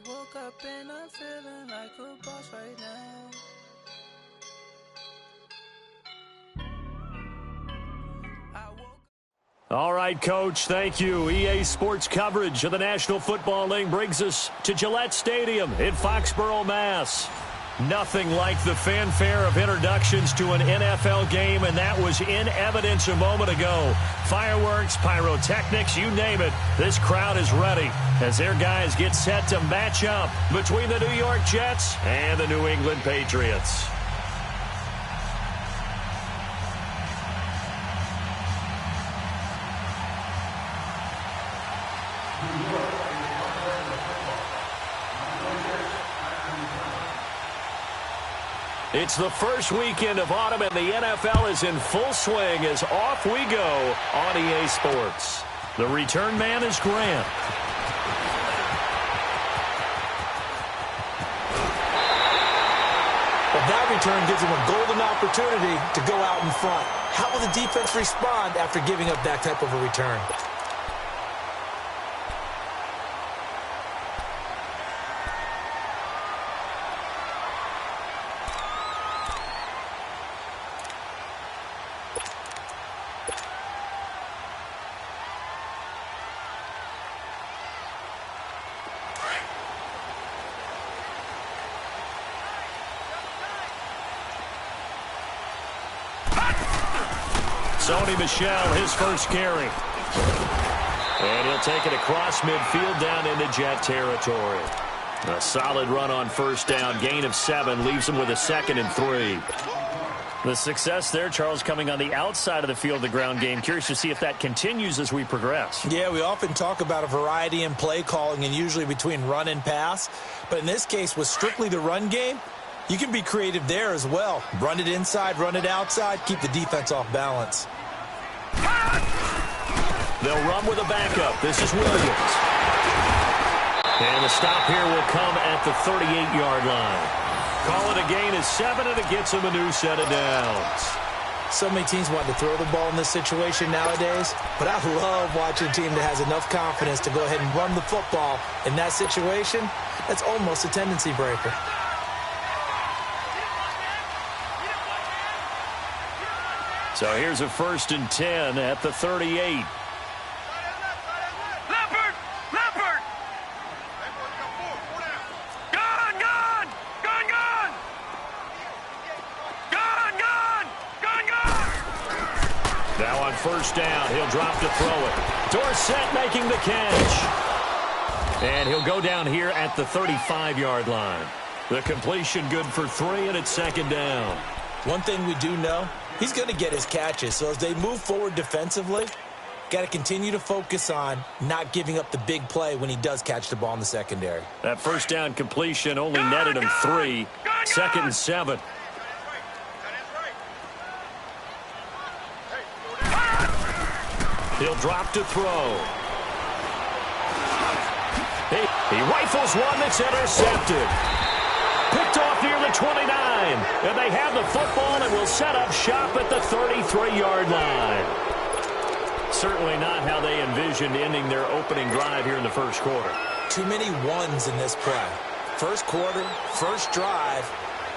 woke up and I'm feeling like a boss right now. All right, Coach, thank you. EA Sports coverage of the National Football League brings us to Gillette Stadium in Foxborough, Mass. Nothing like the fanfare of introductions to an NFL game, and that was in evidence a moment ago. Fireworks, pyrotechnics, you name it. This crowd is ready as their guys get set to match up between the New York Jets and the New England Patriots. It's the first weekend of autumn, and the NFL is in full swing as off we go on EA Sports. The return man is Grant. But that return gives him a golden opportunity to go out in front. How will the defense respond after giving up that type of a return? Sony Michel, his first carry. And he'll take it across midfield down into Jet territory. A solid run on first down. Gain of 7 leaves him with a 2nd and 3. The success there, Charles, coming on the outside of the field, the ground game. Curious to see if that continues as we progress. Yeah, we often talk about a variety in play calling and usually between run and pass. But in this case, with strictly the run game, you can be creative there as well. Run it inside, run it outside, keep the defense off balance. They'll run with a backup. This is Williams. And the stop here will come at the 38-yard line. Call it a gain of 7, and it gets him a new set of downs. So many teams want to throw the ball in this situation nowadays, but I love watching a team that has enough confidence to go ahead and run the football. In that situation, that's almost a tendency breaker. So here's a 1st and 10 at the 38. Now on first down, he'll drop to throw it. Dorsett making the catch. And he'll go down here at the 35-yard line. The completion good for 3, and it's 2nd down. One thing we do know, he's going to get his catches. So as they move forward defensively, got to continue to focus on not giving up the big play when he does catch the ball in the secondary. That first down completion only netted him 3. 2nd and 7. He'll drop to throw. He rifles one that's intercepted. Picked off near the 29. And they have the football and will set up shop at the 33-yard line. Certainly not how they envisioned ending their opening drive here in the first quarter. Too many ones in this play. First quarter, first drive,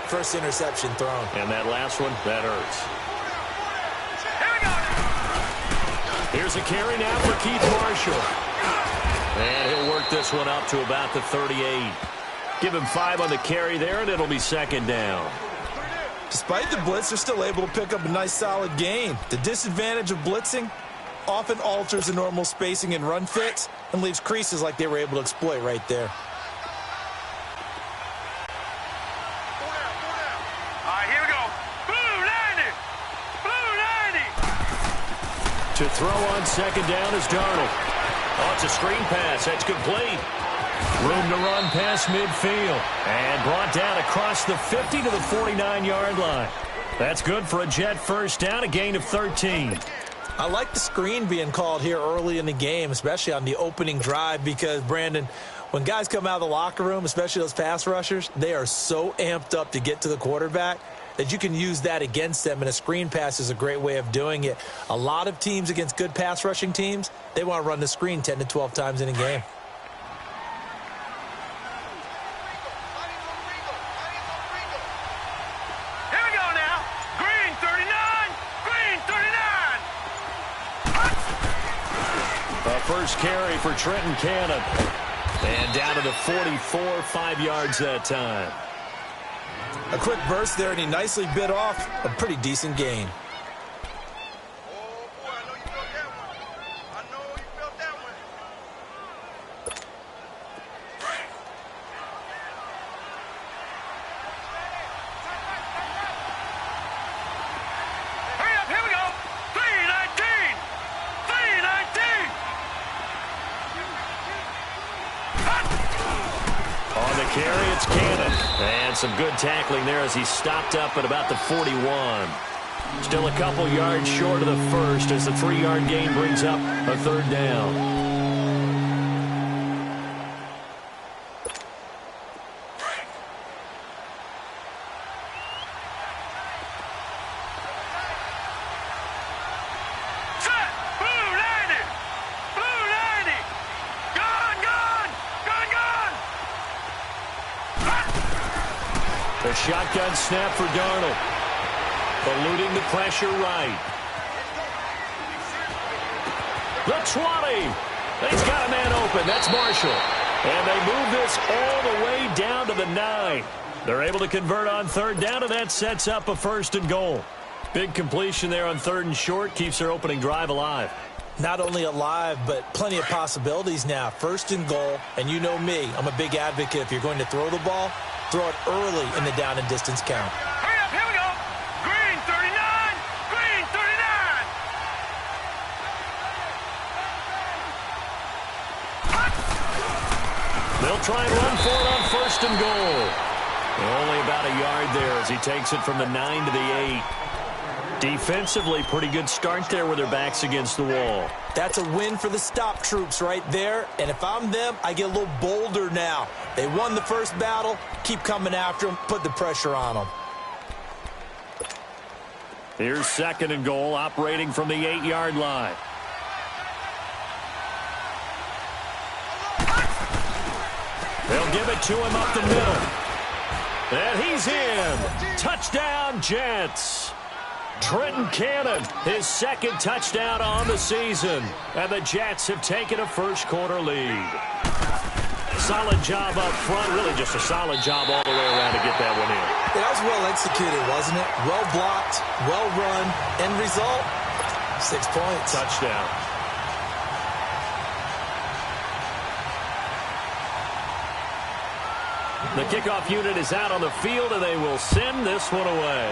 first interception thrown. And that last one, that hurts. Here's a carry now for Keith Marshall. And he'll work this one up to about the 38. Give him 5 on the carry there, and it'll be 2nd down. Despite the blitz, they're still able to pick up a nice solid gain. The disadvantage of blitzing often alters the normal spacing and run fits and leaves creases like they were able to exploit right there. To throw on 2nd down is Darnold. Oh, it's a screen pass. That's complete. Room to run past midfield. And brought down across the 50 to the 49-yard line. That's good for a Jet first down, a gain of 13. I like the screen being called here early in the game, especially on the opening drive, because, Brandon, when guys come out of the locker room, especially those pass rushers, they are so amped up to get to the quarterback that you can use that against them, and a screen pass is a great way of doing it. A lot of teams against good pass rushing teams, they want to run the screen 10 to 12 times in a game. first carry for Trenton Cannon. And down to the 44, 5 yards that time. A quick burst there, and he nicely bit off a pretty decent gain. Carry, it's Cannon. And some good tackling there as he stopped up at about the 41. Still a couple yards short of the first as the 3-yard gain brings up a third down. A shotgun snap for Darnold. Eluding the pressure right. The 20. He's got a man open. That's Marshall. And they move this all the way down to the 9. They're able to convert on third down, and that sets up a first and goal. Big completion there on third and short. Keeps their opening drive alive. Not only alive, but plenty of possibilities now. First and goal, and you know me. I'm a big advocate. If you're going to throw the ball, throw it early in the down and distance count. Hurry up, here we go. Green 39, green 39. They'll try and run for it on first and goal. Only about a yard there as he takes it from the 9 to the 8. Defensively, pretty good start there with their backs against the wall. That's a win for the stop troops right there. And if I'm them, I get a little bolder now. They won the first battle. Keep coming after them. Put the pressure on them. Here's second and goal, operating from the 8-yard line. They'll give it to him up the middle. And he's in. Touchdown, Jets. Trenton Cannon, his second touchdown on the season. And the Jets have taken a first-quarter lead. Solid job up front. Really just a solid job all the way around to get that one in. That was well executed, wasn't it? Well blocked, well run. End result, 6 points. Touchdown. The kickoff unit is out on the field, and they will send this one away.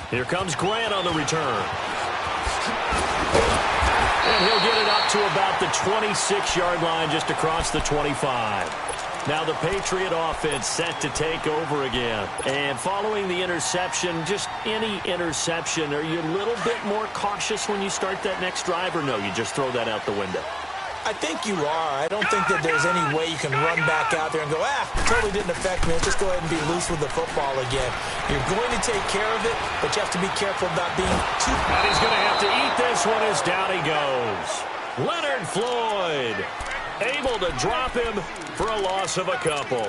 Here comes Grant on the return. And he'll get it up to about the 26-yard line, just across the 25. Now the Patriot offense set to take over again. And following the interception, just any interception, are you a little bit more cautious when you start that next drive, or no, you just throw that out the window? I think you are. I don't think that there's any way you can run back out there and go, totally didn't affect me. Let's just go ahead and be loose with the football again. You're going to take care of it, but you have to be careful about being too... And he's going to have to eat this one as down he goes. Leonard Floyd able to drop him for a loss of a couple.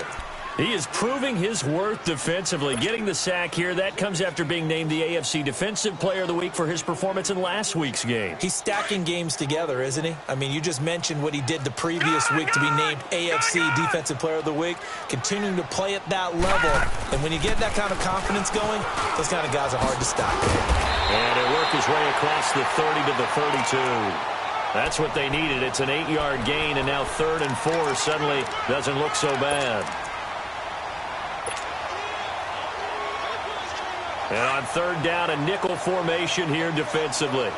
He is proving his worth defensively. Getting the sack here, that comes after being named the AFC Defensive Player of the Week for his performance in last week's game. He's stacking games together, isn't he? I mean, you just mentioned what he did the previous week to be named AFC Defensive Player of the Week, continuing to play at that level. And when you get that kind of confidence going, those kind of guys are hard to stop. And it worked his way across the 30 to the 32. That's what they needed. It's an 8-yard gain, and now 3rd and 4 suddenly doesn't look so bad. And on third down, a nickel formation here defensively.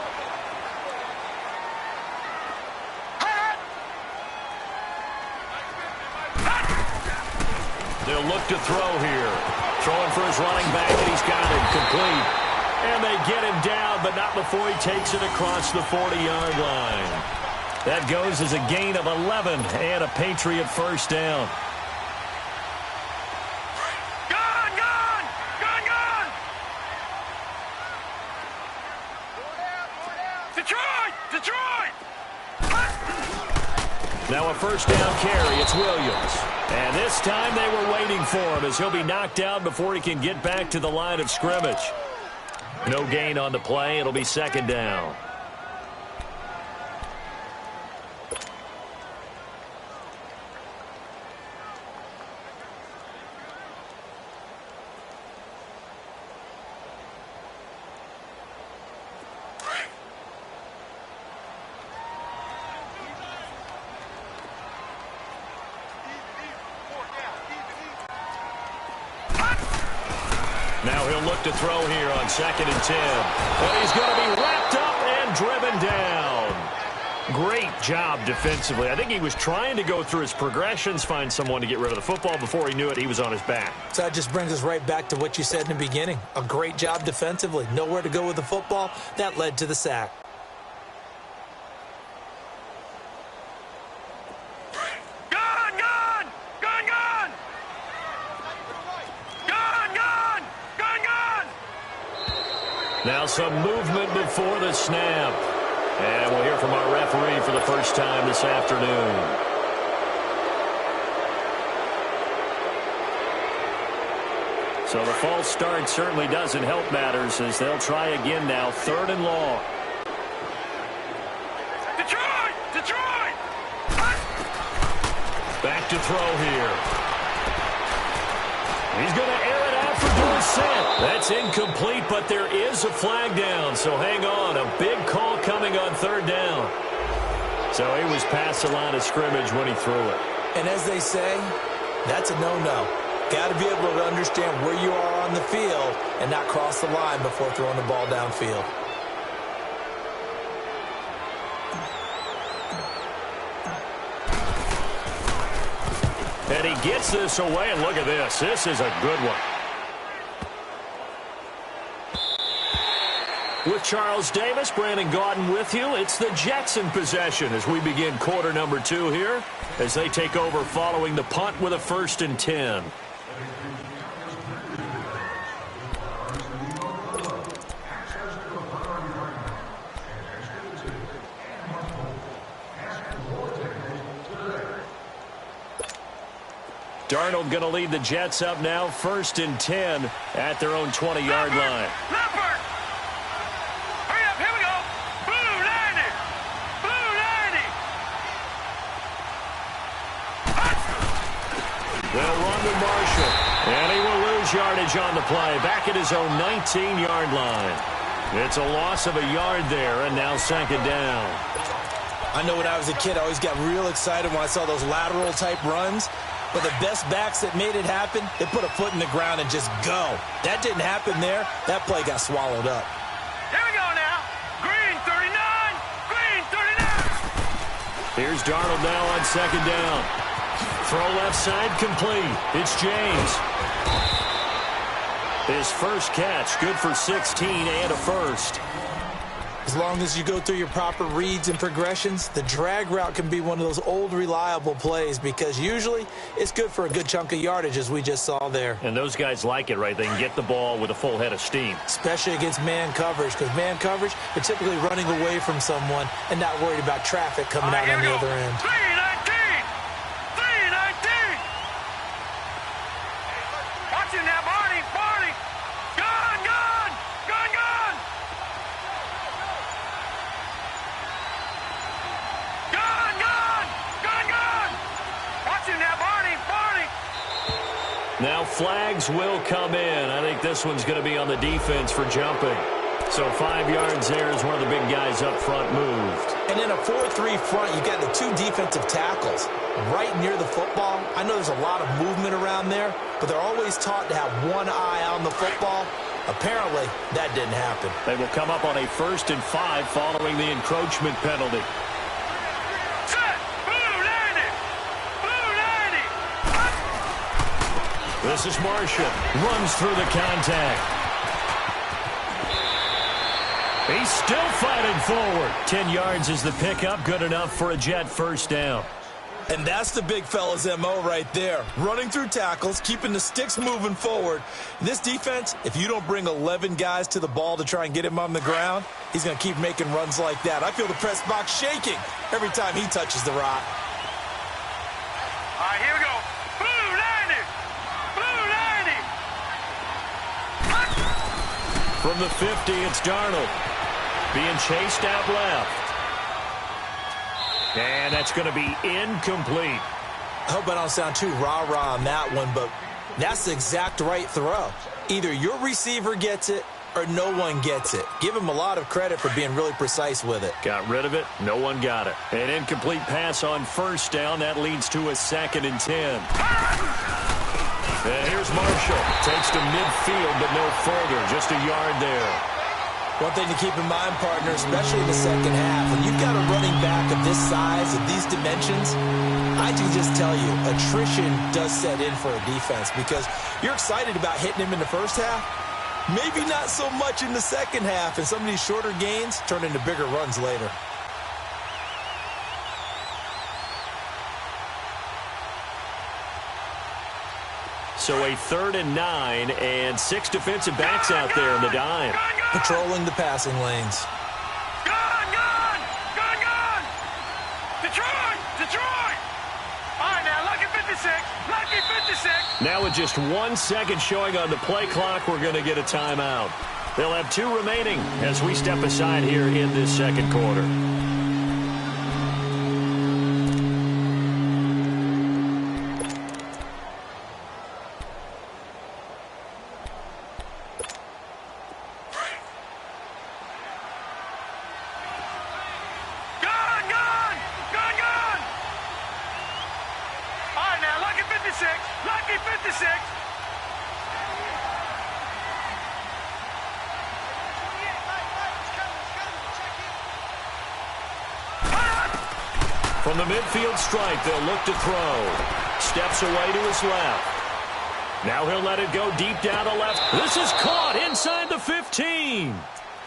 They'll look to throw here. Throwing for his running back, and he's got it complete. And they get him down, but not before he takes it across the 40-yard line. That goes as a gain of 11 and a Patriot first down. Now a first down carry. It's Williams. And this time they were waiting for him as he'll be knocked down before he can get back to the line of scrimmage. No gain on the play. It'll be second down. Now he'll look to throw here on 2nd and 10. And he's going to be wrapped up and driven down. Great job defensively. I think he was trying to go through his progressions, find someone to get rid of the football. Before he knew it, he was on his back. So that just brings us right back to what you said in the beginning. A great job defensively. Nowhere to go with the football. That led to the sack. Now some movement before the snap. And we'll hear from our referee for the first time this afternoon. So the false start certainly doesn't help matters as they'll try again now. 3rd and long. Detroit! Back to throw here. He's going to air it out for Dorsett. That's incomplete, but there is a flag down. So hang on. A big call coming on 3rd down. So he was past the line of scrimmage when he threw it. And as they say, that's a no-no. Got to be able to understand where you are on the field and not cross the line before throwing the ball downfield. And he gets this away, and look at this. This is a good one. With Charles Davis, Brandon Gaudin with you. It's the Jets in possession as we begin quarter number 2 here as they take over following the punt with a 1st and 10. Darnold going to lead the Jets up now, 1st and 10 at their own 20-yard line. Leopard! Hurry up, here we go! Blue 90! Blue 90! They'll run to Marshall, and he will lose yardage on the play, back at his own 19-yard line. It's a loss of a yard there, and now 2nd down. I know when I was a kid, I always got real excited when I saw those lateral-type runs. But the best backs that made it happen, they put a foot in the ground and just go. That didn't happen there. That play got swallowed up. Here we go now. Green 39. Green 39. Here's Darnold now on 2nd down. Throw left side complete. It's James. His first catch, good for 16 and a 1st. As long as you go through your proper reads and progressions, the drag route can be one of those old reliable plays because usually it's good for a good chunk of yardage as we just saw there. And those guys like it, right? They can get the ball with a full head of steam. Especially against man coverage because man coverage, they're typically running away from someone and not worried about traffic coming out on the other end. 319! 319! Watch him now, Barney! Barney! Gone! Gone! Gone! Gone! Gone! Gone! Gone! Gone! Watch him now, Barney! Barney! Now flags will come in. I think this one's going to be on the defense for jumping. So 5 yards there as one of the big guys up front moved. And in a 4-3 front, you got the 2 defensive tackles right near the football. I know there's a lot of movement around there, but they're always taught to have one eye on the football. Apparently, that didn't happen. They will come up on a 1st and 5 following the encroachment penalty. Set! Blue 90! Blue 90! This is Marshall. Runs through the contact. He's still fighting forward. 10 yards is the pickup. Good enough for a Jet first down. And that's the big fella's MO right there. Running through tackles, keeping the sticks moving forward. This defense, if you don't bring 11 guys to the ball to try and get him on the ground, he's going to keep making runs like that. I feel the press box shaking every time he touches the rock. All right, here we go. Blue 90! Blue 90! From the 50, it's Darnold. Being chased out left. And that's going to be incomplete. I hope I don't sound too rah-rah on that one, but that's the exact right throw. Either your receiver gets it or no one gets it. Give him a lot of credit for being really precise with it. Got rid of it. No one got it. An incomplete pass on first down. That leads to a 2nd and 10. And here's Marshall. Takes to midfield, but no further. Just a yard there. One thing to keep in mind, partner, especially in the second half, when you've got a running back of this size, of these dimensions, I can just tell you, attrition does set in for a defense because you're excited about hitting him in the first half. Maybe not so much in the second half, and some of these shorter gains turn into bigger runs later. So a 3rd and 9, and 6 defensive backs out there in the dime. Patrolling the passing lanes. Gone! Detroit! All right, now, lucky 56. Now with just 1 second showing on the play clock, we're going to get a timeout. They'll have 2 remaining as we step aside here in this second quarter. Lucky 56. From the midfield stripe, they'll look to throw. Steps away to his left. Now he'll let it go deep down the left. This is caught inside the 15.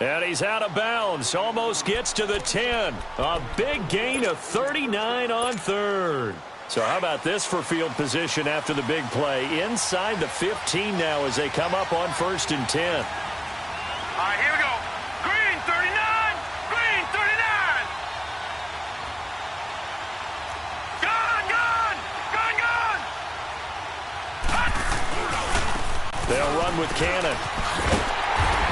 And he's out of bounds. Almost gets to the 10. A big gain of 39 on 3rd. So how about this for field position after the big play? Inside the 15 now as they come up on 1st and 10. All right, here we go. Green 39. Green 39. Gone. They'll run with Cannon.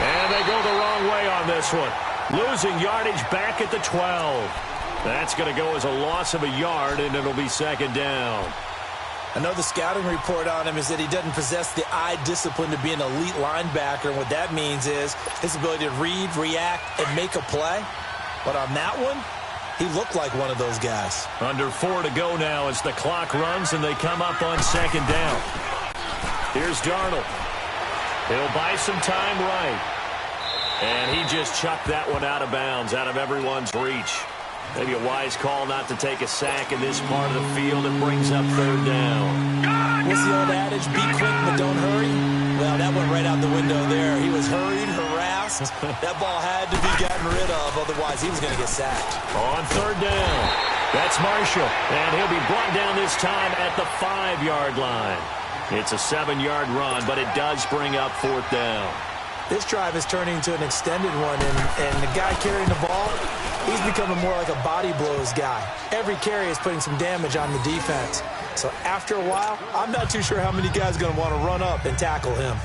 And they go the wrong way on this one. Losing yardage back at the 12. That's going to go as a loss of a yard, and it'll be 2nd down. I know the scouting report on him is that he doesn't possess the eye discipline to be an elite linebacker, and what that means is his ability to read, react, and make a play. But on that one, he looked like one of those guys. Under 4 to go now as the clock runs, and they come up on 2nd down. Here's Darnold. He'll buy some time right. And he just chucked that one out of bounds, out of everyone's reach. Maybe a wise call not to take a sack in this part of the field. It brings up 3rd down. What's the old adage? Be quick, but don't hurry. Well, that went right out the window there. He was hurried, harassed. That ball had to be gotten rid of. Otherwise, he was going to get sacked. On 3rd down, that's Marshall. And he'll be brought down this time at the 5-yard line. It's a 7-yard run, but it does bring up 4th down. This drive is turning into an extended one, and the guy carrying the ball, he's becoming more like a body blows guy. Every carry is putting some damage on the defense. So after a while, I'm not too sure how many guys are going to want to run up and tackle him.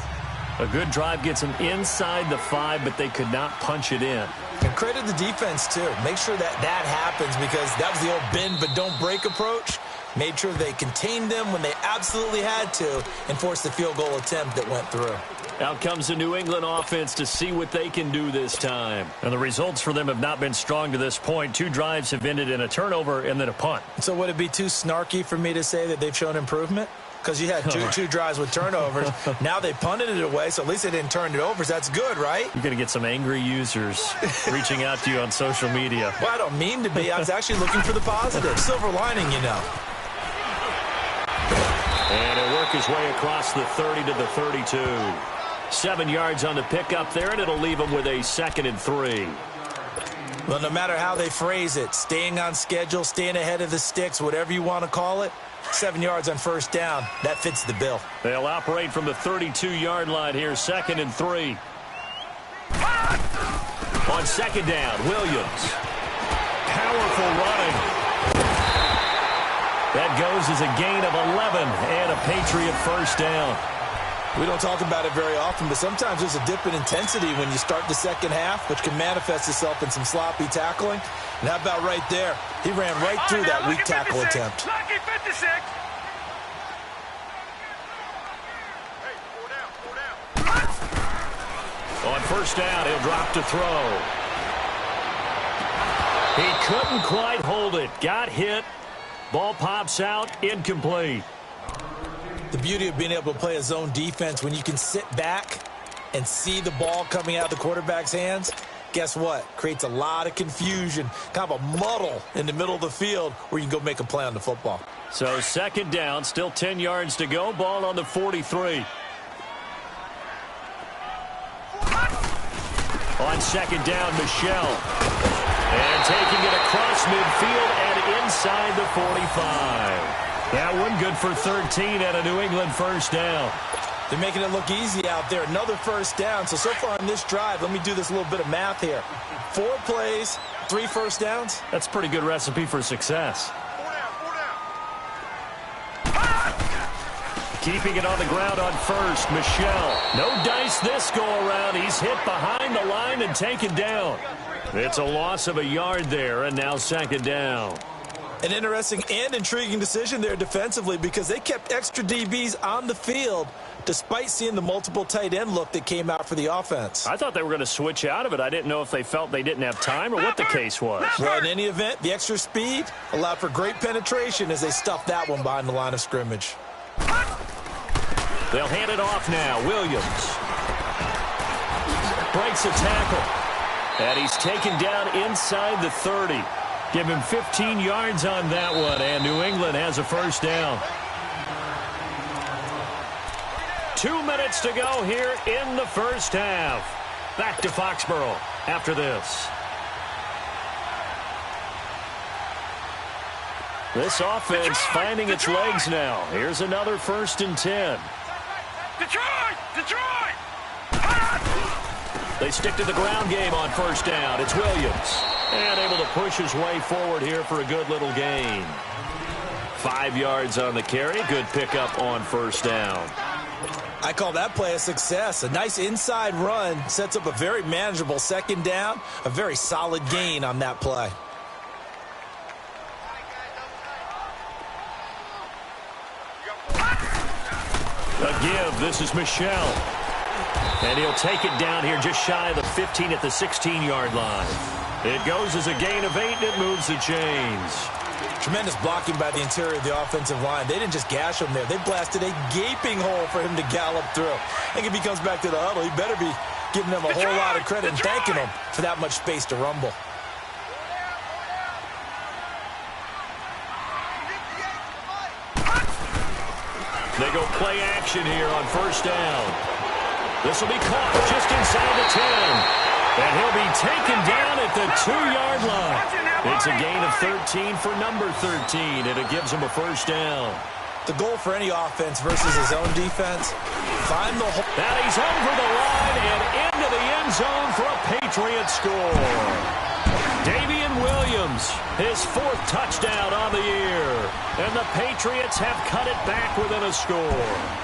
A good drive gets him inside the 5, but they could not punch it in. And credit the defense, too. Make sure that happens because that was the old bend but don't break approach. Made sure they contained them when they absolutely had to and forced the field goal attempt that went through. Out comes the New England offense to see what they can do this time. And the results for them have not been strong to this point. 2 drives have ended in a turnover and then a punt. So would it be too snarky for me to say that they've shown improvement? Because you had two drives with turnovers. Now they punted it away, so at least they didn't turn it over. So that's good, right? You're going to get some angry users reaching out to you on social media. Well, I don't mean to be. I was actually looking for the positive. Silver lining, you know. And he'll work his way across the 30 to the 32. 7 yards on the pickup there, and it'll leave him with a 2nd and 3. Well, no matter how they phrase it, staying on schedule, staying ahead of the sticks, whatever you want to call it, 7 yards on 1st down, that fits the bill. They'll operate from the 32-yard line here, 2nd and 3. On 2nd down, Williams. Powerful running. That goes as a gain of 11 and a Patriot 1st down. We don't talk about it very often, but sometimes there's a dip in intensity when you start the second half, which can manifest itself in some sloppy tackling. And how about right there? He ran right through that weak tackle attempt. Lucky 56. On 1st down, he'll drop to throw. He couldn't quite hold it. Got hit. Ball pops out. Incomplete. The beauty of being able to play a zone defense when you can sit back and see the ball coming out of the quarterback's hands, guess what? Creates a lot of confusion, kind of a muddle in the middle of the field where you can go make a play on the football. So second down, still 10 yards to go. Ball on the 43. On second down, Michelle. And taking it across midfield and inside the 45. That one good for 13 at a New England first down. They're making it look easy out there. Another first down. So far on this drive, let me do this little bit of math here. 4 plays, 3 first downs. That's a pretty good recipe for success. Keeping it on the ground on first, Michelle. No dice this go-around. He's hit behind the line and taken down. It's a loss of a yard there, and now second down. An interesting and intriguing decision there defensively because they kept extra DBs on the field despite seeing the multiple tight end look that came out for the offense. I thought they were going to switch out of it. I didn't know if they felt they didn't have time or what the case was. Well, in any event, the extra speed allowed for great penetration as they stuffed that one behind the line of scrimmage. They'll hand it off now. Williams breaks a tackle. And he's taken down inside the 30. Give him 15 yards on that one, and New England has a first down. 2 minutes to go here in the first half. Back to Foxborough after this. This offense finding its legs now. Here's another 1st and 10. Detroit! They stick to the ground game on first down. It's Williams. And able to push his way forward here for a good little gain. 5 yards on the carry. Good pickup on first down. I call that play a success. A nice inside run sets up a very manageable second down. A very solid gain on that play. A give. This is Michelle. And he'll take it down here just shy of the 15 at the 16-yard line. It goes as a gain of 8, and it moves the chains. Tremendous blocking by the interior of the offensive line. They didn't just gash him there. They blasted a gaping hole for him to gallop through. I think if he comes back to the huddle, he better be giving them a whole lot of credit and thanking them for that much space to rumble. They go play action here on first down. This will be caught just inside the 10. And he'll be taken down at the 2-yard line. It's a gain of 13 for number 13, and it gives him a first down. The goal for any offense versus his own defense, find the hole. And he's over the line and into the end zone for a Patriot score. Davian Williams, his 4th touchdown on the year. And the Patriots have cut it back within a score.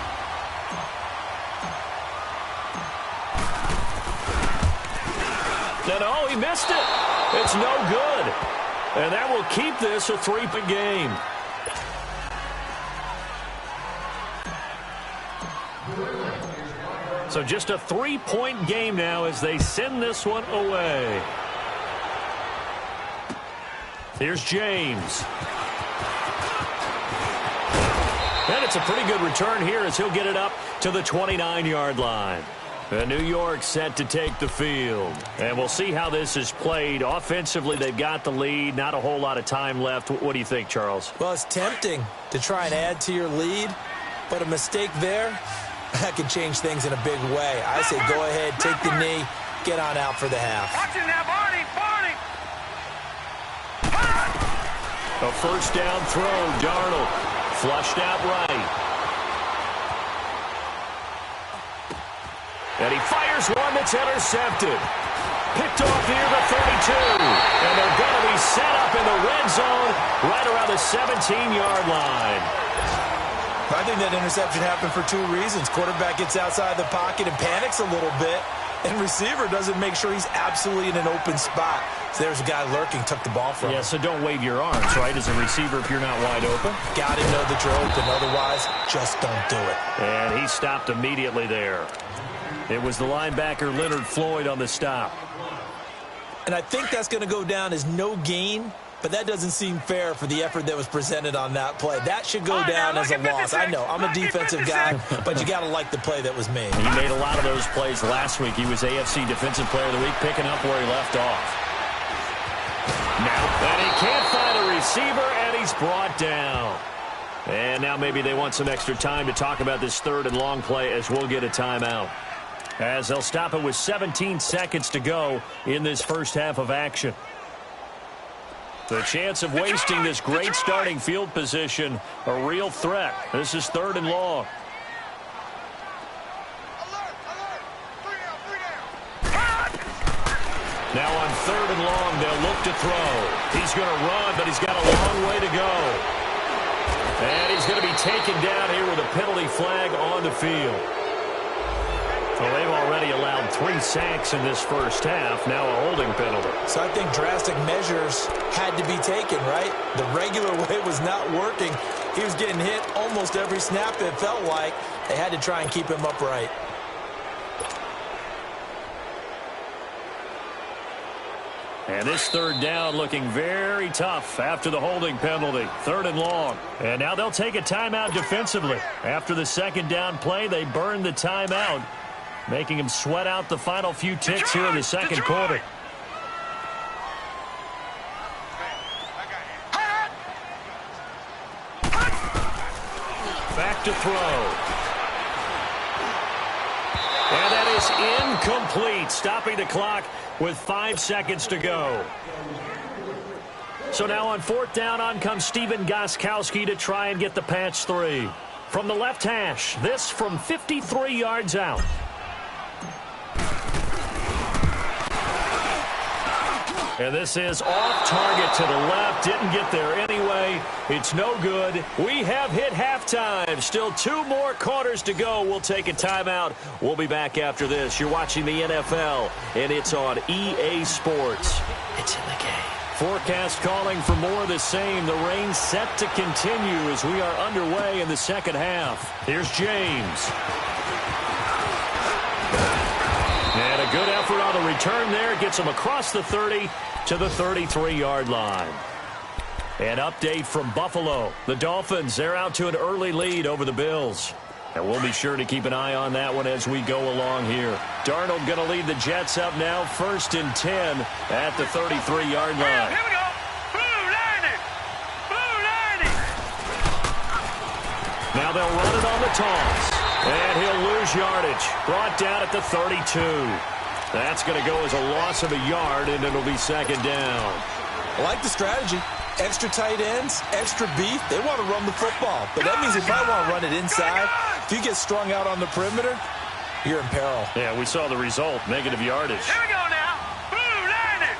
No, he missed it. It's no good. And that will keep this a 3-point game. So just a 3-point game now as they send this one away. Here's James. And it's a pretty good return here as he'll get it up to the 29-yard line. And New York set to take the field. And we'll see how this is played. Offensively, they've got the lead. Not a whole lot of time left. What do you think, Charles? Well, it's tempting to try and add to your lead, but a mistake there, that can change things in a big way. I say go ahead, take the knee, get on out for the half. Watching that, Barney! A first down throw. Darnold flushed out right. And he fires one that's intercepted. Picked off near the 32. And they're going to be set up in the red zone right around the 17-yard line. I think that interception happened for 2 reasons. Quarterback gets outside the pocket and panics a little bit. And receiver doesn't make sure he's absolutely in an open spot. So there's a guy lurking, took the ball from him. Yeah, so don't wave your arms, right, as a receiver if you're not wide open. Got to know that you're open. Otherwise, just don't do it. And he stopped immediately there. It was the linebacker Leonard Floyd on the stop. And I think that's going to go down as no gain but that doesn't seem fair for the effort that was presented on that play. That should go down as a loss. I know, I'm a defensive guy, but you got to like the play that was made. He made a lot of those plays last week. He was AFC Defensive Player of the Week, picking up where he left off. Now, and he can't find a receiver, and he's brought down. And now maybe they want some extra time to talk about this 3rd and long play as we'll get a timeout. As they'll stop it with 17 seconds to go in this first half of action. The chance of wasting this great starting field position, a real threat. This is 3rd and long. Now on 3rd and long, they'll look to throw. He's going to run, but he's got a long way to go. And he's going to be taken down here with a penalty flag on the field. So they've already allowed 3 sacks in this first half, now a holding penalty. So I think drastic measures had to be taken, right? The regular way was not working. He was getting hit almost every snap, it felt like. They had to try and keep him upright. And this 3rd down looking very tough after the holding penalty. 3rd and long. And now they'll take a timeout defensively. After the 2nd down play, they burn the timeout, making him sweat out the final few ticks here in the 2nd quarter. Back to throw. And that is incomplete, stopping the clock with 5 seconds to go. So now on 4th down, on comes Steven Gostkowski to try and get the patch 3. From the left hash, this from 53 yards out. And this is off target to the left. Didn't get there anyway. It's no good. We have hit halftime. Still 2 more quarters to go. We'll take a timeout. We'll be back after this. You're watching the NFL, and it's on EA Sports. It's in the game. Forecast calling for more of the same. The rain set to continue as we are underway in the 2nd half. Here's James. And a good effort on the return there. Gets him across the 30 to the 33-yard line. An update from Buffalo. The Dolphins, they're out to an early lead over the Bills. And we'll be sure to keep an eye on that one as we go along here. Darnold going to lead the Jets up now. 1st and 10 at the 33-yard line. Here we go. Blue lining. Blue lining. Now they'll run it on the toss. And he'll lose yardage. Brought down at the 32. That's going to go as a loss of a yard, and it'll be 2nd down. I like the strategy. Extra tight ends, extra beef. They want to run the football. But that means if I want to run it inside, if you get strung out on the perimeter, you're in peril. Yeah, we saw the result. Negative yardage. Here we go now. Blue lining.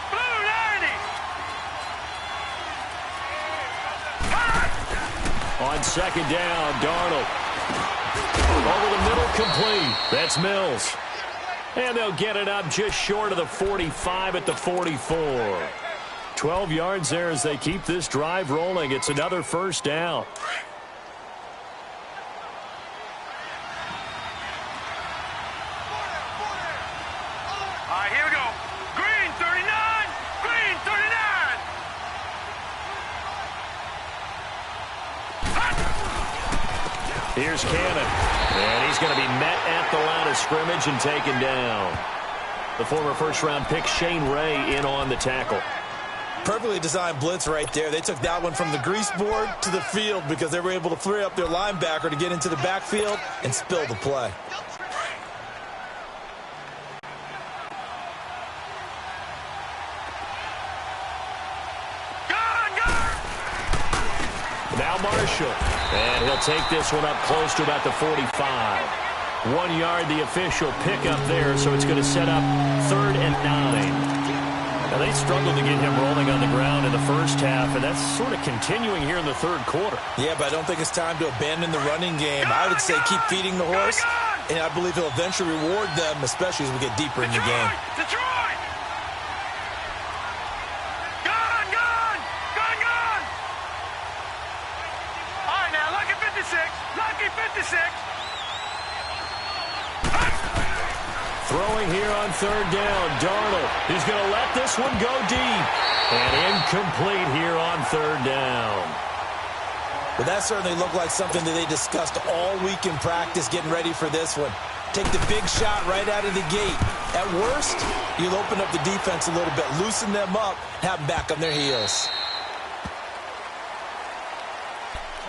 Blue lining. On 2nd down, Darnold. Over the middle, complete. That's Mills. And they'll get it up just short of the 45 at the 44. 12 yards there as they keep this drive rolling. It's another 1st down. All right, here we go. Green 39. Green 39. Here's Cannon. And he's going to be met at the line of scrimmage and taken down. The former 1st-round pick Shane Ray in on the tackle. Perfectly designed blitz right there. They took that one from the grease board to the field because they were able to free up their linebacker to get into the backfield and spill the play. Now Marshall. And he'll take this one up close to about the 45. 1 yard, the official pickup there, so it's going to set up 3rd and 9. Now, they struggled to get him rolling on the ground in the first half, and that's sort of continuing here in the 3rd quarter. Yeah, but I don't think it's time to abandon the running game. I would say keep feeding the horse, and I believe he'll eventually reward them, especially as we get deeper in the game. Detroit! Gone! Gone! Gone! Gone! All right, now, lucky 56. Lucky 56. Throwing here on 3rd down, Darnold. He's going to let this one go deep. And incomplete here on third down. Well, that certainly looked like something that they discussed all week in practice getting ready for this one. Take the big shot right out of the gate. At worst, you'll open up the defense a little bit, loosen them up, have them back on their heels.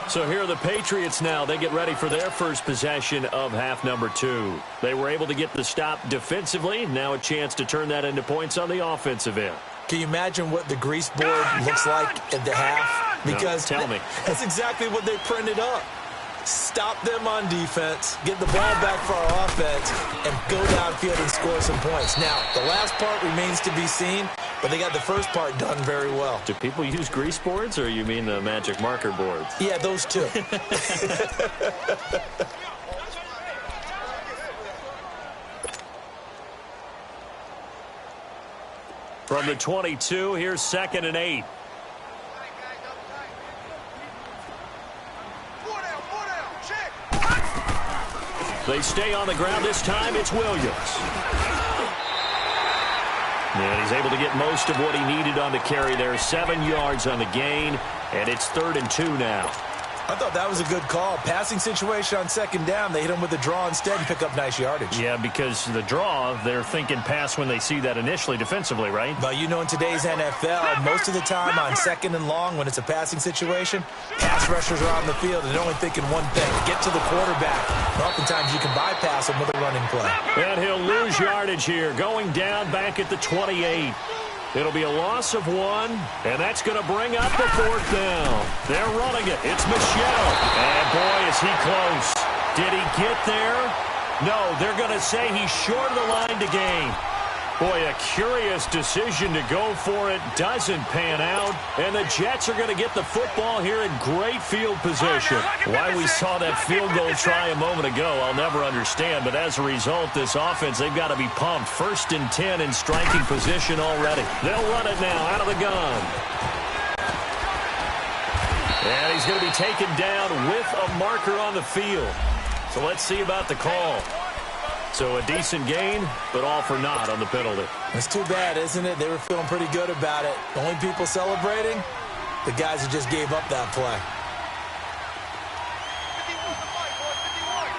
So here are the Patriots now. They get ready for their first possession of half number 2. They were able to get the stop defensively. Now a chance to turn that into points on the offensive end. Can you imagine what the grease board looks like at the half? Because no, tell me. That's exactly what they printed up. Stop them on defense, get the ball back for our offense, and go downfield and score some points. Now, the last part remains to be seen, but they got the first part done very well. Do people use grease boards, or you mean the magic marker boards? Yeah, those two. From the 22, here's 2nd and 8. They stay on the ground. This time it's Williams. And he's able to get most of what he needed on the carry there. 7 yards on the gain, and it's 3rd and 2 now. I thought that was a good call. Passing situation on 2nd down. They hit him with the draw instead and pick up nice yardage. Yeah, because the draw, they're thinking pass when they see that initially defensively, right? But you know, in today's NFL, most of the time on 2nd and long, when it's a passing situation, pass rushers are on the field and they're only thinking one thing, get to the quarterback. And oftentimes you can bypass them with a running play. And he'll lose yardage here, going down back at the 28. It'll be a loss of 1, and that's going to bring up the 4th down. They're running it. It's Michel. And, boy, is he close. Did he get there? No, they're going to say he's short of the line to gain. Boy, a curious decision to go for it. Doesn't pan out. And the Jets are going to get the football here in great field position. Why we saw that field goal try a moment ago, I'll never understand. But as a result, this offense, they've got to be pumped. 1st and 10 in striking position already. They'll run it now out of the gun. And he's going to be taken down with a marker on the field. So let's see about the call. So a decent gain, but all for naught on the penalty. It's too bad, isn't it? They were feeling pretty good about it. The only people celebrating, the guys who just gave up that play.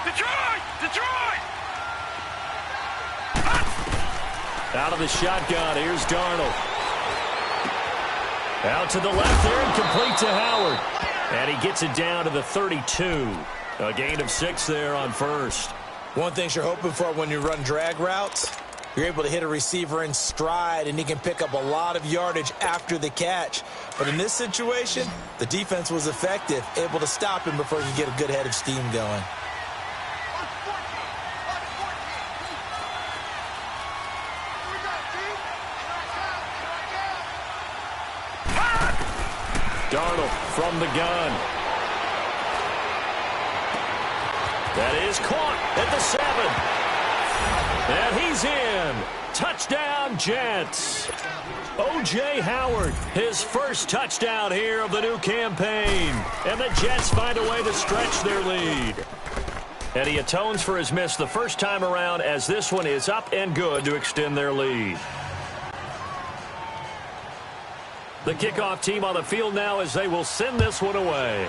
Detroit! Out of the shotgun, here's Darnold. Out to the left there and complete to Howard. And he gets it down to the 32. A gain of 6 there on 1st. One thing you're hoping for when you run drag routes, you're able to hit a receiver in stride, and he can pick up a lot of yardage after the catch. But in this situation, the defense was effective, able to stop him before he could get a good head of steam going. Darnold from the gun. That is caught at the 7. And he's in. Touchdown, Jets. O.J. Howard, his first touchdown here of the new campaign. And the Jets find a way to stretch their lead. And he atones for his miss the first time around, as this one is up and good to extend their lead. The kickoff team on the field now as they will send this one away.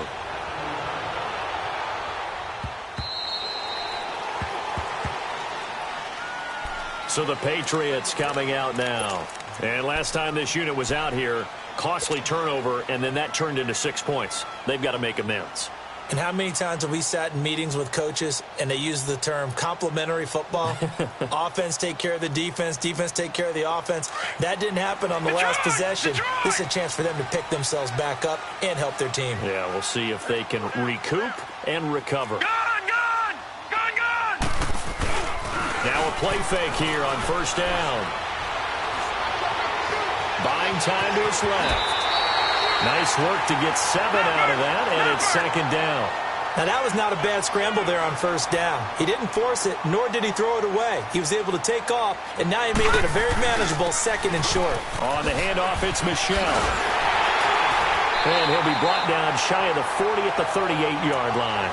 So the Patriots coming out now. And last time this unit was out here, costly turnover, and then that turned into 6 points. They've got to make amends. And how many times have we sat in meetings with coaches and they use the term complementary football? Offense take care of the defense, defense take care of the offense. That didn't happen on the last possession. This is a chance for them to pick themselves back up and help their team. Yeah, we'll see if they can recoup and recover. Gone! Now a play fake here on first down. Buying time to his left. Nice work to get 7 out of that, and it's second down. Now, that was not a bad scramble there on first down. He didn't force it, nor did he throw it away. He was able to take off, and now he made it a very manageable 2nd and short. On the handoff, it's Michel. And he'll be brought down shy of the 40 at the 38-yard line.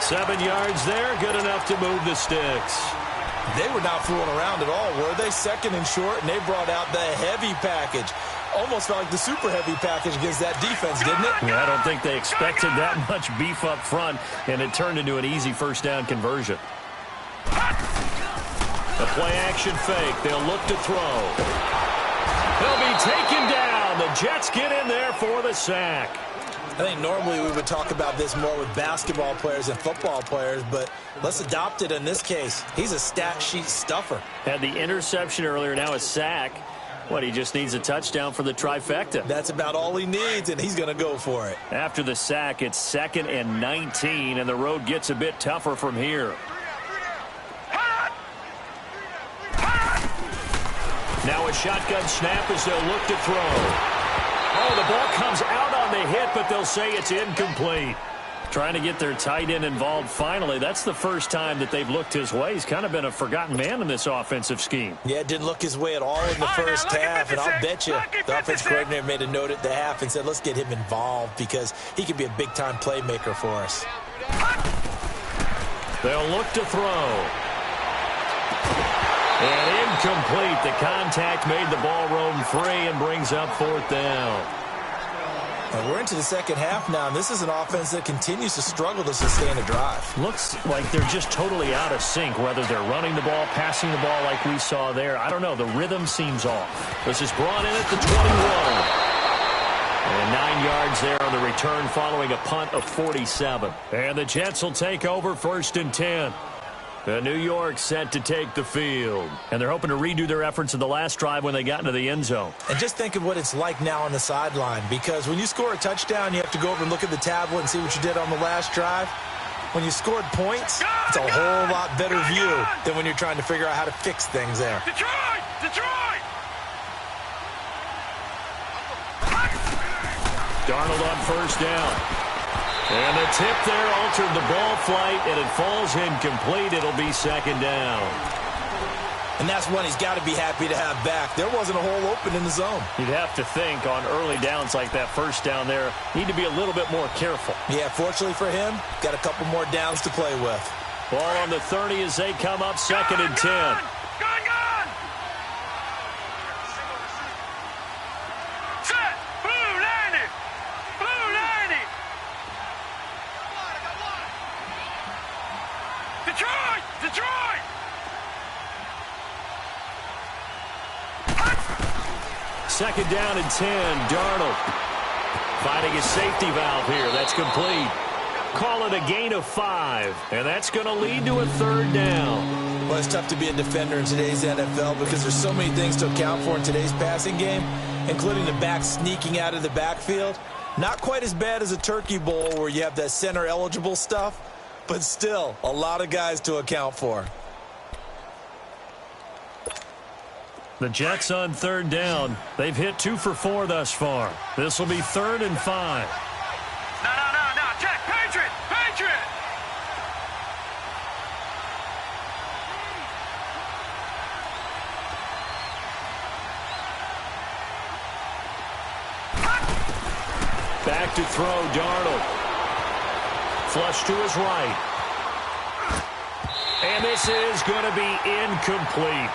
7 yards there, good enough to move the sticks. They were not fooling around at all, were they? 2nd and short, and they brought out the heavy package. almost felt like the super heavy package against that defense, didn't it? Yeah, I don't think they expected that much beef up front, and it turned into an easy first down conversion. The play action fake. They'll look to throw. They'll be taken down. The Jets get in there for the sack. I think normally we would talk about this more with basketball players and football players, but let's adopt it in this case. He's a stat sheet stuffer. Had the interception earlier, now a sack. What, he just needs a touchdown for the trifecta. That's about all he needs, and he's going to go for it. After the sack, it's 2nd and 19, and the road gets a bit tougher from here. Now a shotgun snap as they'll look to throw. Oh, the ball comes out on the hit, but they'll say it's incomplete. Trying to get their tight end involved finally. That's the first time that they've looked his way. He's kind of been a forgotten man in this offensive scheme. Yeah, it didn't look his way at all in the first half, and I'll bet you the offensive coordinator made a note at the half and said, let's get him involved because he could be a big-time playmaker for us. They'll look to throw. And incomplete. The contact made the ball roam free and brings up 4th down. And we're into the second half now, and this is an offense that continues to struggle to sustain a drive. Looks like they're just totally out of sync, whether they're running the ball, passing the ball like we saw there. I don't know. The rhythm seems off. This is brought in at the 21. And 9 yards there on the return following a punt of 47. And the Jets will take over 1st and 10. New York set to take the field. And they're hoping to redo their efforts in the last drive when they got into the end zone. And just think of what it's like now on the sideline, because when you score a touchdown, you have to go over and look at the tablet and see what you did on the last drive. When you scored points, it's a whole lot better view than when you're trying to figure out how to fix things there. Detroit! Detroit! Darnold on 1st down. And the tip there altered the ball flight, and it falls incomplete. It'll be 2nd down. And that's one he's got to be happy to have back. There wasn't a hole open in the zone. You'd have to think on early downs like that first down there, need to be a little bit more careful. Yeah, fortunately for him, got a couple more downs to play with. Ball on the 30 as they come up 2nd and 10. Gun! Set! Blue 90! Blue 90! Detroit! Detroit! Second down and 10. Darnold finding a safety valve here. That's complete. Call it a gain of 5. And that's going to lead to a 3rd down. Well, it's tough to be a defender in today's NFL because there's so many things to account for in today's passing game, including the back sneaking out of the backfield. Not quite as bad as a turkey bowl where you have that center-eligible stuff, but still a lot of guys to account for. The Jets on 3rd down. They've hit 2 for 4 thus far. This will be 3rd and 5. No. Check. Patriot! Patriot! Back to throw, Darnold. Flush to his right. And this is going to be incomplete.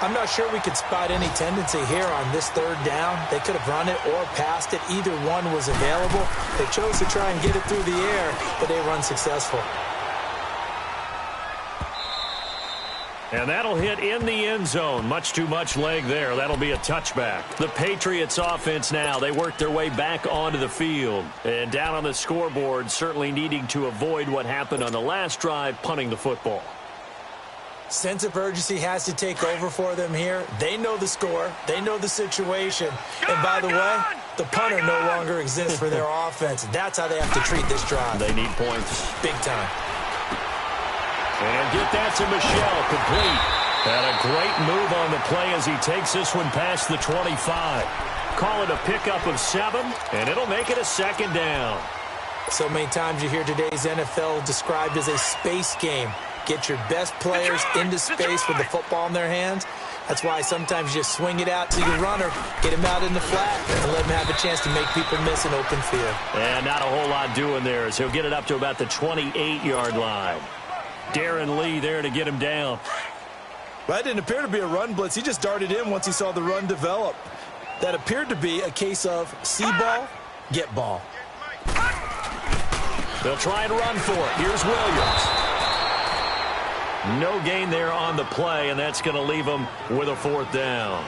I'm not sure we could spot any tendency here on this 3rd down. They could have run it or passed it. Either one was available. They chose to try and get it through the air, but they were unsuccessful. And that'll hit in the end zone. Much too much leg there. That'll be a touchback. The Patriots offense now, they work their way back onto the field. And down on the scoreboard, certainly needing to avoid what happened on the last drive, punting the football. Sense of urgency has to take over for them here. They know the score. They know the situation. And by the way, the punter no longer exists for their offense. That's how they have to treat this drive. They need points. Big time. And get that to Michel, complete. And a great move on the play as he takes this one past the 25. Call it a pickup of 7, and it'll make it a 2nd down. So many times you hear today's NFL described as a space game. Get your best players into space with the football in their hands. That's why sometimes you just swing it out to your runner, get him out in the flat, and let him have a chance to make people miss an open field. And not a whole lot doing there as he'll get it up to about the 28-yard line. Darren Lee there to get him down. Well, that didn't appear to be a run blitz. He just darted in once he saw the run develop. That appeared to be a case of see ball, get ball. They'll try and run for it. Here's Williams. No gain there on the play, and that's going to leave them with a 4th down.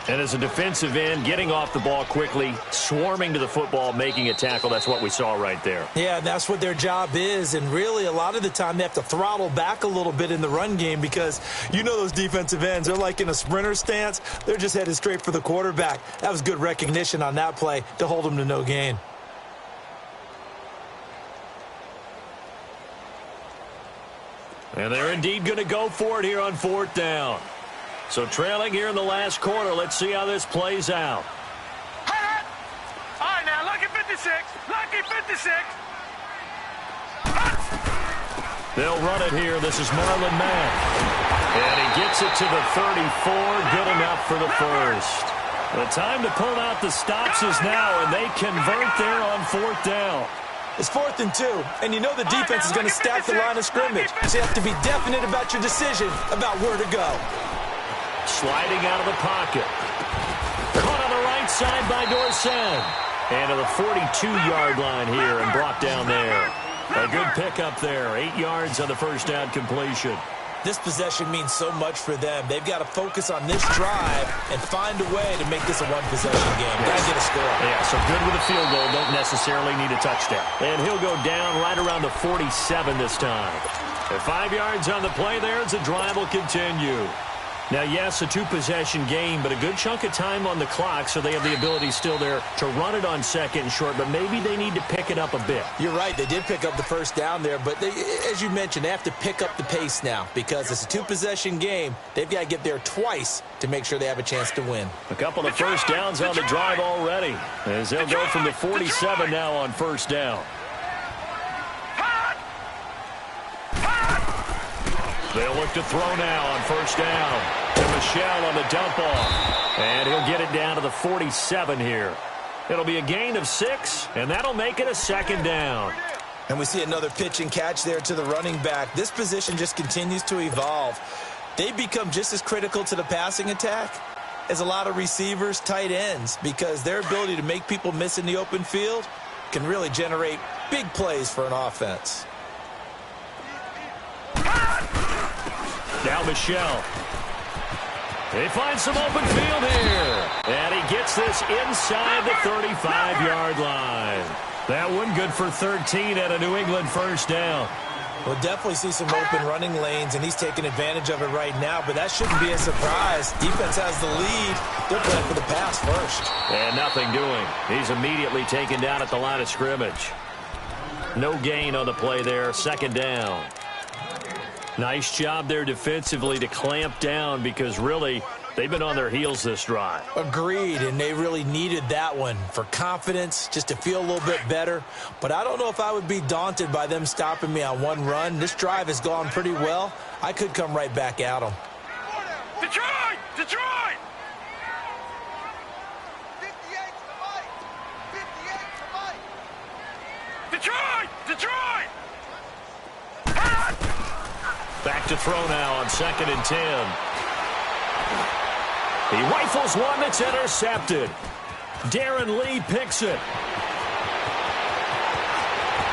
And as a defensive end, getting off the ball quickly, swarming to the football, making a tackle, that's what we saw right there. Yeah, that's what their job is, and really a lot of the time they have to throttle back a little bit in the run game because you know those defensive ends, they're like in a sprinter stance. They're just headed straight for the quarterback. That was good recognition on that play to hold them to no gain. And they're indeed going to go for it here on 4th down. So trailing here in the last quarter. Let's see how this plays out. All right, now, lucky 56. Lucky 56. They'll run it here. This is Marlon Mack. And he gets it to the 34. Good enough for the first. The time to pull out the stops is now, and they convert there on 4th down. It's 4th and 2, and you know the defense is going to stack the line of scrimmage. So you have to be definite about your decision about where to go. Sliding out of the pocket. Caught on the right side by Dorsett. And to the 42-yard line here and brought down there. A good pickup there. 8 yards on the first down completion. This possession means so much for them. They've got to focus on this drive and find a way to make this a one-possession game. Got to get a score. Yeah, so good with a field goal. Don't necessarily need a touchdown. And he'll go down right around the 47 this time. And 5 yards on the play there as the drive will continue. Now, yes, a 2-possession game, but a good chunk of time on the clock, so they have the ability still there to run it on 2nd and short, but maybe they need to pick it up a bit. You're right. They did pick up the first down there, but they, as you mentioned, they have to pick up the pace now because it's a 2-possession game. They've got to get there twice to make sure they have a chance to win. A couple of first downs on the drive already, as they'll go from the 47 now on first down. They'll look to throw now on first down. To Michel on the dump off. And he'll get it down to the 47 here. It'll be a gain of 6, and that'll make it a 2nd down. And we see another pitch and catch there to the running back. This position just continues to evolve. They become just as critical to the passing attack as a lot of receivers, tight ends, because their ability to make people miss in the open field can really generate big plays for an offense. Now Michel. They find some open field here. And he gets this inside the 35-yard line. That one good for 13 at a New England first down. We'll definitely see some open running lanes, and he's taking advantage of it right now, but that shouldn't be a surprise. Defense has the lead. They're playing for the pass first. And nothing doing. He's immediately taken down at the line of scrimmage. No gain on the play there. 2nd down. Nice job there defensively to clamp down because really they've been on their heels this drive. Agreed, and they really needed that one for confidence, just to feel a little bit better. But I don't know if I would be daunted by them stopping me on one run. This drive has gone pretty well. I could come right back at them. Detroit! Detroit! 58 to Mike! 58 to Mike! Detroit! Detroit! Back to throw now on 2nd and 10. He rifles one that's intercepted. Darren Lee picks it.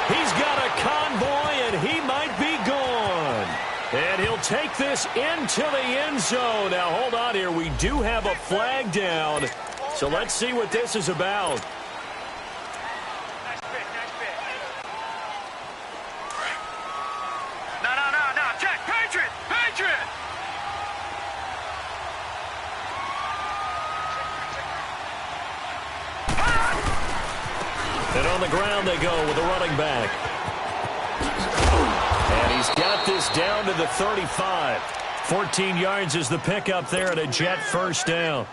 He's got a convoy, and he might be gone. And he'll take this into the end zone. Now, hold on here. We do have a flag down. So let's see what this is about. And on the ground they go with the running back. And he's got this down to the 35. 14 yards is the pickup there at a Jet first down.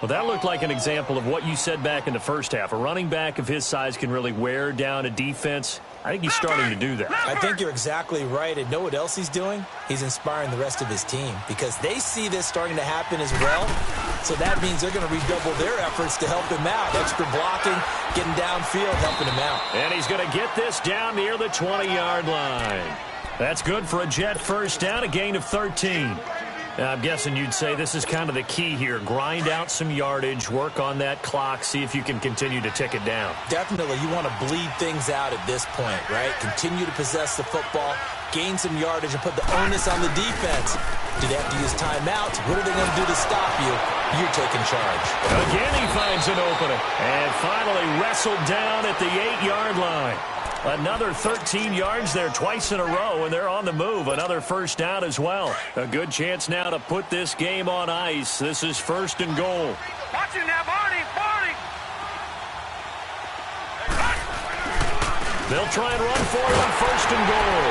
Well, that looked like an example of what you said back in the first half. A running back of his size can really wear down a defense. I think he's starting to do that. I think you're exactly right. And know what else he's doing? He's inspiring the rest of his team because they see this starting to happen as well. So that means they're going to redouble their efforts to help him out. Extra blocking, getting downfield, helping him out. And he's going to get this down near the 20-yard line. That's good for a Jet first down, a gain of 13. I'm guessing you'd say this is kind of the key here. Grind out some yardage, work on that clock, see if you can continue to tick it down. Definitely. You want to bleed things out at this point, right? Continue to possess the football, gain some yardage, and put the onus on the defense. Do they have to use timeouts? What are they going to do to stop you? You're taking charge. Again, he finds an opening. And finally wrestled down at the 8-yard line. Another 13 yards there twice in a row, and they're on the move. Another first down as well. A good chance now to put this game on ice. This is 1st and goal. Watch it now, Barney. They'll try and run for it on 1st and goal.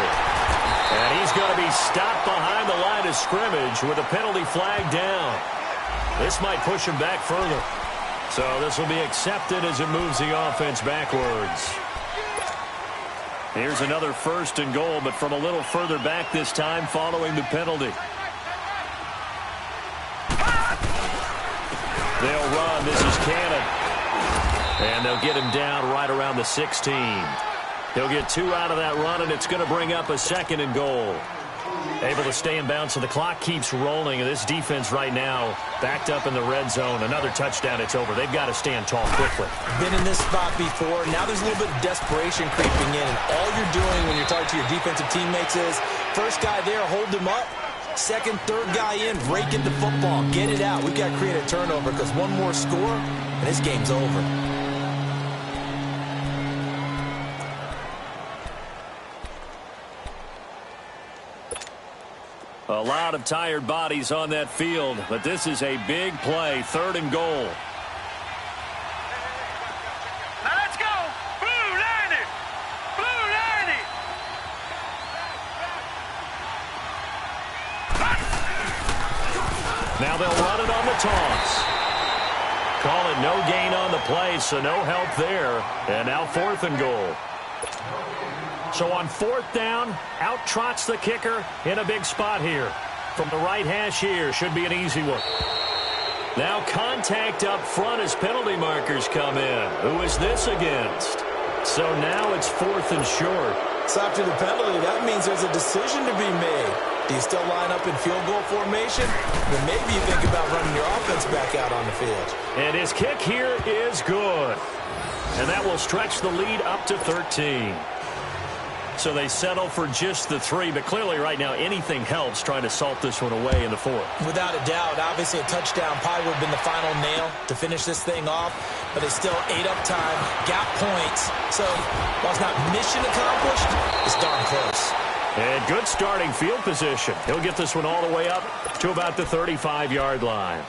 And he's going to be stopped behind the line of scrimmage with a penalty flag down. This might push him back further. So this will be accepted as it moves the offense backwards. Here's another 1st and goal, but from a little further back this time following the penalty. They'll run. This is Cannon. And they'll get him down right around the 16. He'll get 2 out of that run, and it's going to bring up a 2nd and goal. Able to stay in bounds, so the clock keeps rolling. And this defense right now backed up in the red zone. Another touchdown, it's over. They've got to stand tall quickly. Been in this spot before. Now there's a little bit of desperation creeping in. And all you're doing when you're talking to your defensive teammates is, first guy there, hold him up. Second, third guy in, rake at the football. Get it out. We've got to create a turnover because one more score, and this game's over. A lot of tired bodies on that field, but this is a big play. 3rd and goal. Now let's go. Blue 90. Blue 90. Now they'll run it on the toss. Call it no gain on the play, so no help there. And now 4th and goal. So on 4th down, out trots the kicker in a big spot here. From the right hash here, should be an easy one. Now contact up front as penalty markers come in. Who is this against? So now it's 4th and short. So after the penalty, that means there's a decision to be made. Do you still line up in field goal formation? Then maybe you think about running your offense back out on the field. And his kick here is good. And that will stretch the lead up to 13. So they settle for just the 3, but clearly right now anything helps trying to salt this one away in the 4th. Without a doubt, obviously a touchdown probably would have been the final nail to finish this thing off, but it's still ate up time, got points. So while it's not mission accomplished, it's darn close. And good starting field position. He'll get this one all the way up to about the 35-yard line.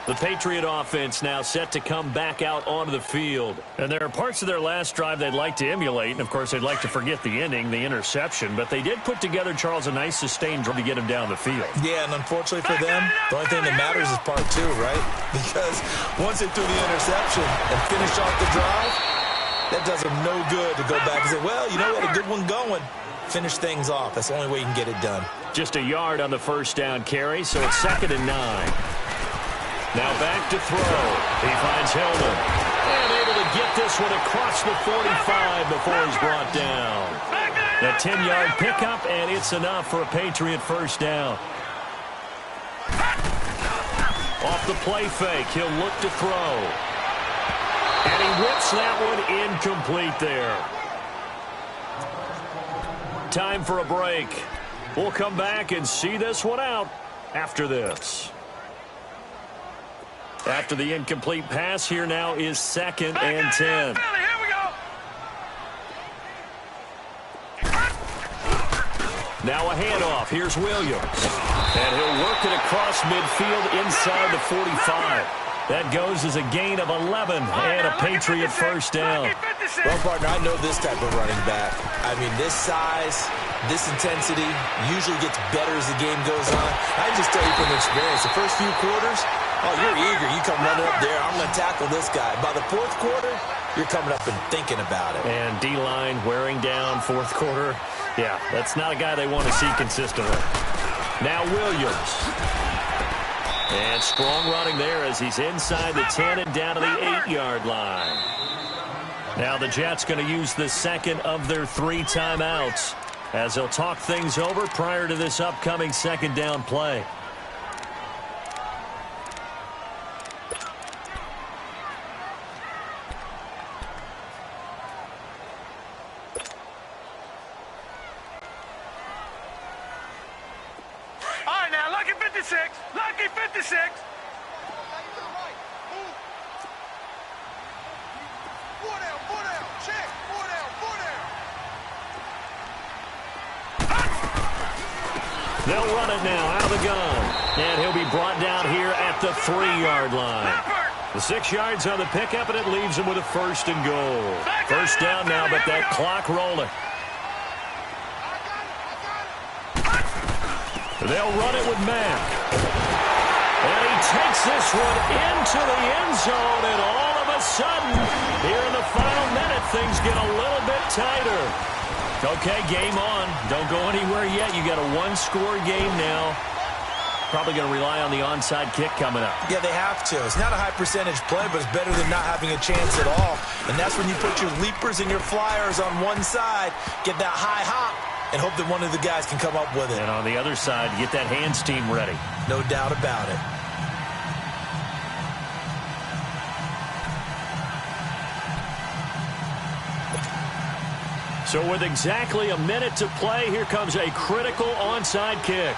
The Patriot offense now set to come back out onto the field. And there are parts of their last drive they'd like to emulate. And, of course, they'd like to forget the ending, the interception. But they did put together, Charles, a nice sustained drive to get him down the field. Yeah, and unfortunately for them, the only thing that matters is part 2, right? Because once they threw the interception and finished off the drive, that does them no good to go back and say, well, you know, we had a good one going. Finish things off. That's the only way you can get it done. Just a yard on the first down carry, so it's 2nd and 9. Now back to throw. He finds Hillman. And able to get this one across the 45 before he's brought down. A 10-yard pickup, and it's enough for a Patriot first down. Off the play fake, he'll look to throw. And he whips that one incomplete there. Time for a break. We'll come back and see this one out after this. After the incomplete pass, here now is 2nd and 10. Now a handoff. Here's Williams. And he'll work it across midfield inside the 45. That goes as a gain of 11 and a Patriot first down. Well, partner, I know this type of running back. I mean, this size, this intensity usually gets better as the game goes on. I just tell you from experience, the first few quarters, oh, you're eager. You come running up there. I'm going to tackle this guy. By the 4th quarter, you're coming up and thinking about it. And D-line wearing down 4th quarter. Yeah, that's not a guy they want to see consistently. Now Williams. And strong running there as he's inside the 10 and down to the 8-yard line. Now the Jets going to use the 2nd of their 3 timeouts as they'll talk things over prior to this upcoming 2nd down play. 56. Lucky 56. Check. 4 down. They'll run it now out of the gun. And he'll be brought down here at the 3-yard line. The 6 yards on the pickup, and it leaves him with a 1st and goal. First down now, but that clock rolling. They'll run it with Mack. And he takes this one into the end zone, and all of a sudden, here in the final minute, things get a little bit tighter. Okay, game on. Don't go anywhere yet. You got a 1-score game now. Probably going to rely on the onside kick coming up. Yeah, they have to. It's not a high-percentage play, but it's better than not having a chance at all. And that's when you put your leapers and your flyers on one side, get that high hop, and hope that one of the guys can come up with it. And on the other side, get that hands team ready. No doubt about it. So with exactly a minute to play, here comes a critical onside kick.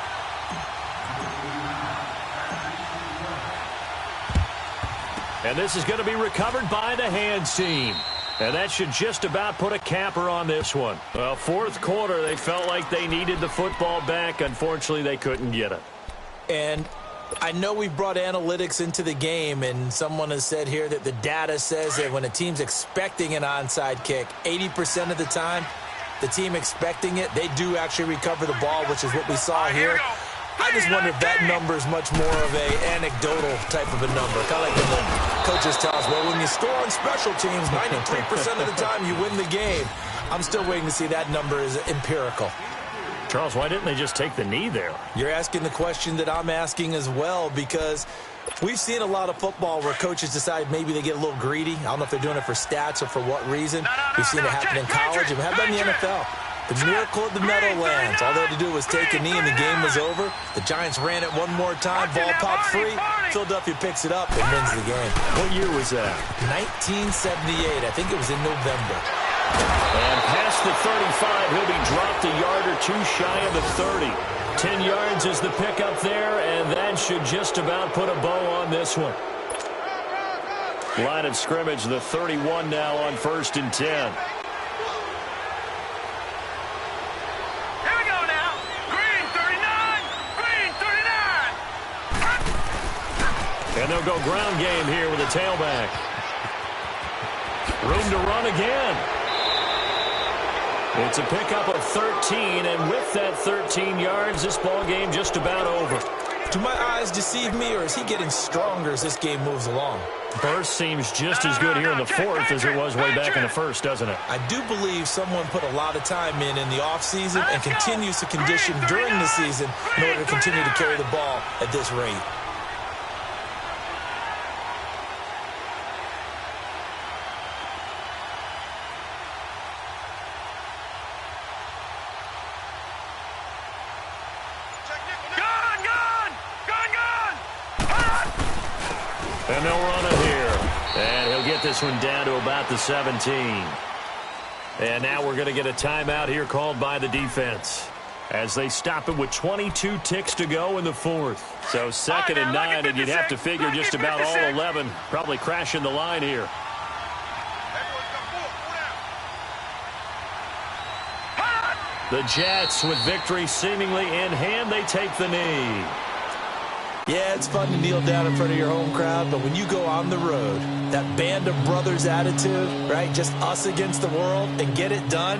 And this is going to be recovered by the hands team. And that should just about put a capper on this one. Well, 4th quarter, they felt like they needed the football back. Unfortunately, they couldn't get it. And I know we've brought analytics into the game, and someone has said here that the data says that when a team's expecting an onside kick, 80% of the time, the team expecting it, they do actually recover the ball, which is what we saw here. I just wonder if that number is much more of a anecdotal type of a number. Kind of like when the coaches tell us, well, when you score on special teams, 93% of the time you win the game. I'm still waiting to see that number is empirical. Charles, why didn't they just take the knee there? You're asking the question that I'm asking as well, because we've seen a lot of football where coaches decide maybe they get a little greedy. I don't know if they're doing it for stats or for what reason. We've seen it happen in college, and we have done in the NFL. The miracle of the Meadowlands. All they had to do was take a knee and the game was over. The Giants ran it one more time. Ball popped free. Philadelphia picks it up and wins the game. What year was that? 1978. I think it was in November. And past the 35, he'll be dropped a yard or two shy of the 30. 10 yards is the pickup there, and that should just about put a bow on this one. Line of scrimmage, the 31 now on 1st and 10. And they'll go ground game here with a tailback. Room to run again. It's a pickup of 13, and with that 13 yards, this ball game just about over. Do my eyes deceive me, or is he getting stronger as this game moves along? Burst seems just as good here in the 4th as it was way back in the 1st, doesn't it? I do believe someone put a lot of time in the offseason and continues to condition during the season in order to continue to carry the ball at this rate. And they'll run it here. And he'll get this one down to about the 17. And now we're going to get a timeout here called by the defense as they stop it with 22 ticks to go in the 4th. So 2nd and 9, and you'd have to figure just about all 11 probably crashing the line here. The Jets with victory seemingly in hand, they take the knee. Yeah, it's fun to kneel down in front of your home crowd, but when you go on the road, that band of brothers attitude, right, just us against the world, and get it done,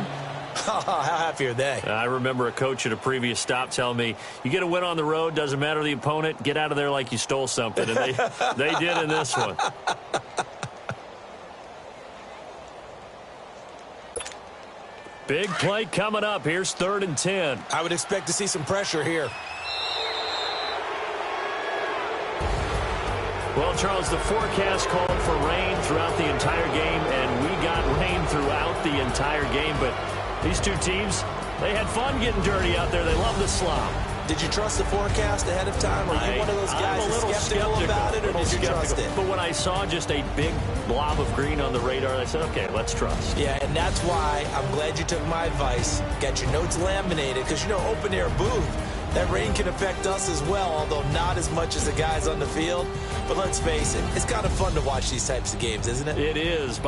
how happy are they? I remember a coach at a previous stop telling me, you get a win on the road, doesn't matter the opponent, get out of there like you stole something, and they did in this one. Big play coming up. Here's 3rd and 10. I would expect to see some pressure here. Well, Charles, the forecast called for rain throughout the entire game, and we got rain throughout the entire game. But these two teams, they had fun getting dirty out there. They love the slop. Did you trust the forecast ahead of time? Are you one of those guys that's skeptical about it, or did you trust it? But when I saw just a big blob of green on the radar, I said, okay, let's trust. Yeah, and that's why I'm glad you took my advice. Got your notes laminated, because, you know, open-air booth, That rain can affect us as well, although not as much as the guys on the field. But let's face it, it's kind of fun to watch these types of games, isn't it? It is.